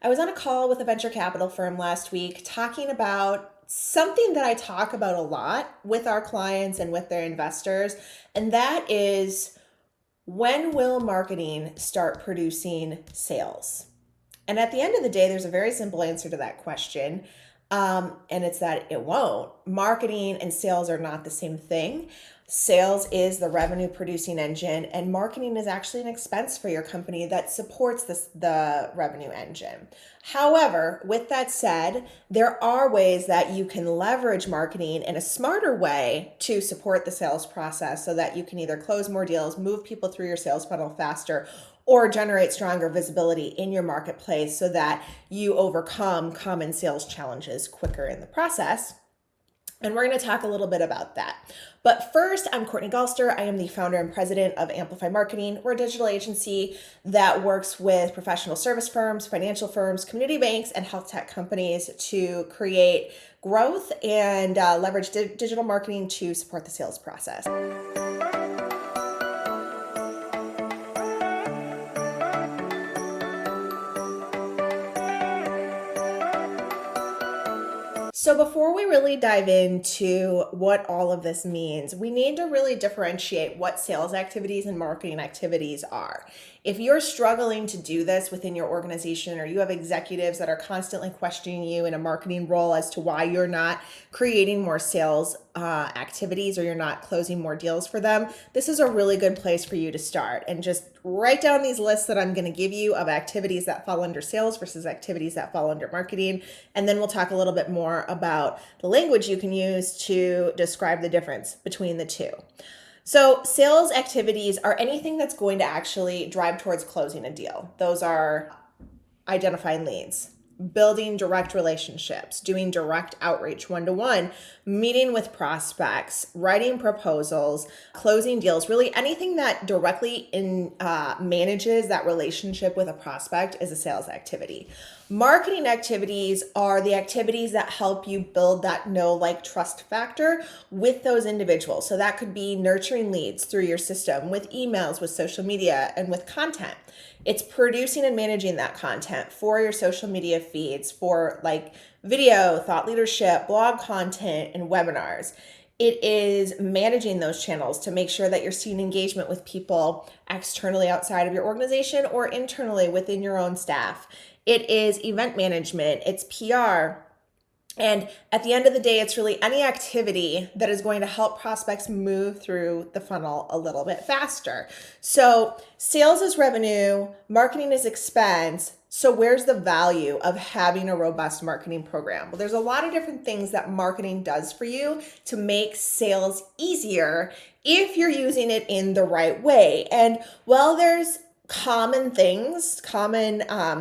I was on a call with a venture capital firm last week talking about something that I talk about a lot with our clients and with their investors, and that is when will marketing start producing sales? And at the end of the day, there's a very simple answer to that question. And it's that it won't. Marketing and sales are not the same thing. Sales is the revenue producing engine, and marketing is actually an expense for your company that supports the revenue engine. However, with that said, there are ways that you can leverage marketing in a smarter way to support the sales process so that you can either close more deals, move people through your sales funnel faster, or generate stronger visibility in your marketplace so that you overcome common sales challenges quicker in the process. And we're going to talk a little bit about that. But first, I'm Courtney Galster. I am the founder and president of Amplify Marketing. We're a digital agency that works with professional service firms, financial firms, community banks, and health tech companies to create growth and leverage digital marketing to support the sales process. So, before we really dive into what all of this means, we need to really differentiate what sales activities and marketing activities are. If you're struggling to do this within your organization, or you have executives that are constantly questioning you in a marketing role as to why you're not creating more sales activities or you're not closing more deals for them, this is a really good place for you to start. And just write down these lists that I'm going to give you of activities that fall under sales versus activities that fall under marketing. And then we'll talk a little bit more about the language you can use to describe the difference between the two. So, sales activities are anything that's going to actually drive towards closing a deal. Those are identifying leads, building direct relationships, doing direct outreach one-to-one, meeting with prospects, writing proposals, closing deals, really anything that directly manages that relationship with a prospect is a sales activity. Marketing activities are the activities that help you build that know, like, trust factor with those individuals. So that could be nurturing leads through your system with emails, with social media, and with content. It's producing and managing that content for your social media feeds, for like video, thought leadership, blog content, and webinars. It is managing those channels to make sure that you're seeing engagement with people externally outside of your organization or internally within your own staff. It is event management, it's PR. And at the end of the day, it's really any activity that is going to help prospects move through the funnel a little bit faster. So sales is revenue, marketing is expense. So where's the value of having a robust marketing program? Well, there's a lot of different things that marketing does for you to make sales easier if you're using it in the right way. And while there's common things, common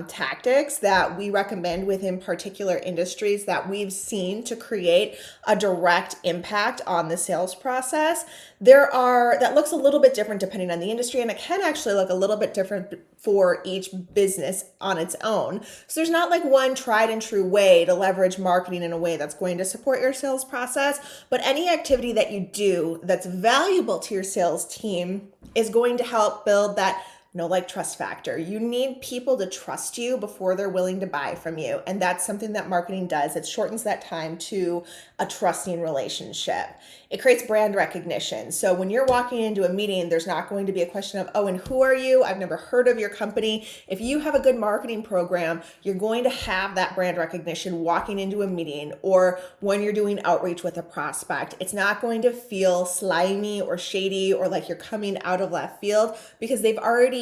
tactics that we recommend within particular industries that we've seen to create a direct impact on the sales process, that looks a little bit different depending on the industry, and it can actually look a little bit different for each business on its own. So there's not like one tried and true way to leverage marketing in a way that's going to support your sales process, but any activity that you do that's valuable to your sales team is going to help build that know, like, trust factor. You need people to trust you before they're willing to buy from you. And that's something that marketing does. It shortens that time to a trusting relationship. It creates brand recognition. So when you're walking into a meeting, there's not going to be a question of, oh, and who are you? I've never heard of your company. If you have a good marketing program, you're going to have that brand recognition walking into a meeting or when you're doing outreach with a prospect. It's not going to feel slimy or shady or like you're coming out of left field because they've already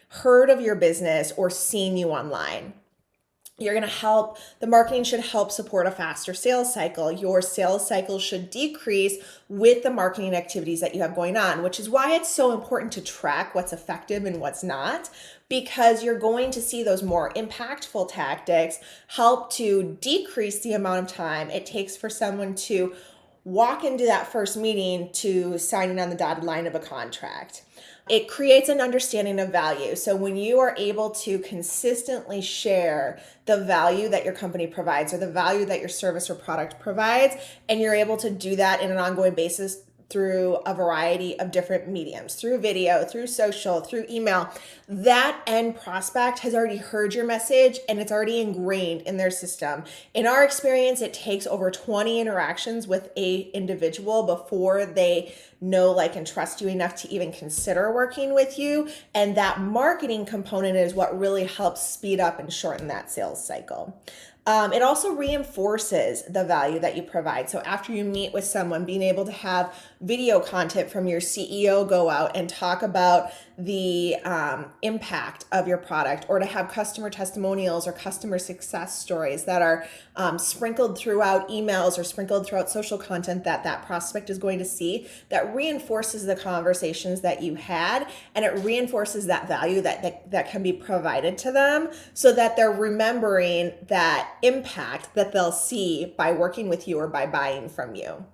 heard of your business or seen you online. The marketing should help support a faster sales cycle. Your sales cycle should decrease with the marketing activities that you have going on, which is why it's so important to track what's effective and what's not, because you're going to see those more impactful tactics help to decrease the amount of time it takes for someone to walk into that first meeting to signing on the dotted line of a contract. It creates an understanding of value. So when you are able to consistently share the value that your company provides or the value that your service or product provides, and you're able to do that in an ongoing basis through a variety of different mediums, through video, through social, through email, that end prospect has already heard your message and it's already ingrained in their system. In our experience, it takes over 20 interactions with a individual before they know, like, and trust you enough to even consider working with you. And that marketing component is what really helps speed up and shorten that sales cycle. It also reinforces the value that you provide. So after you meet with someone, being able to have video content from your CEO go out and talk about the impact of your product, or to have customer testimonials or customer success stories that are sprinkled throughout emails or sprinkled throughout social content that that prospect is going to see, that reinforces the conversations that you had, and it reinforces that value that can be provided to them, so that they're remembering that impact that they'll see by working with you or by buying from you.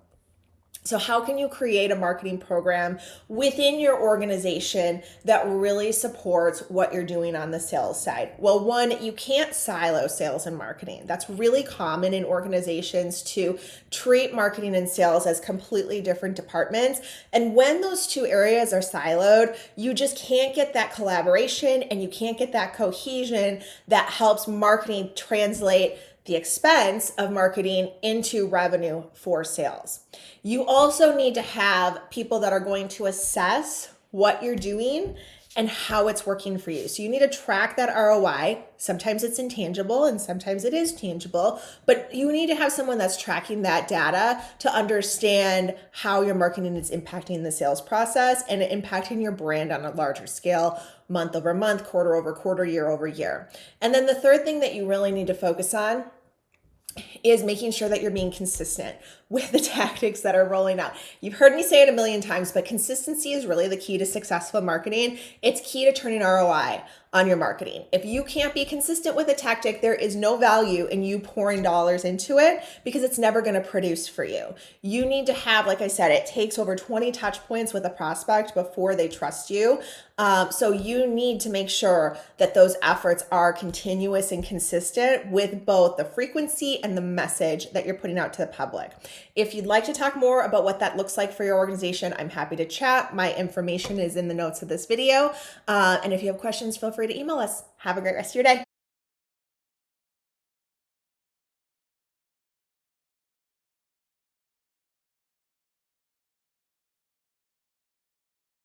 So how can you create a marketing program within your organization that really supports what you're doing on the sales side? Well, one, you can't silo sales and marketing. That's really common in organizations to treat marketing and sales as completely different departments. And when those two areas are siloed, you just can't get that collaboration and you can't get that cohesion that helps marketing translate the expense of marketing into revenue for sales. You also need to have people that are going to assess what you're doing and how it's working for you. So you need to track that ROI. Sometimes it's intangible and sometimes it is tangible, but you need to have someone that's tracking that data to understand how your marketing is impacting the sales process and impacting your brand on a larger scale, month over month, quarter over quarter, year over year. And then the third thing that you really need to focus on is making sure that you're being consistent with the tactics that are rolling out. You've heard me say it a million times, but consistency is really the key to successful marketing. It's key to turning ROI on your marketing. If you can't be consistent with a tactic, there is no value in you pouring dollars into it, because it's never going to produce for you. You need to have, like I said, it takes over 20 touch points with a prospect before they trust you. So you need to make sure that those efforts are continuous and consistent with both the frequency and the message that you're putting out to the public. If you'd like to talk more about what that looks like for your organization, I'm happy to chat. My information is in the notes of this video. And if you have questions, feel free to email us. Have a great rest of your day.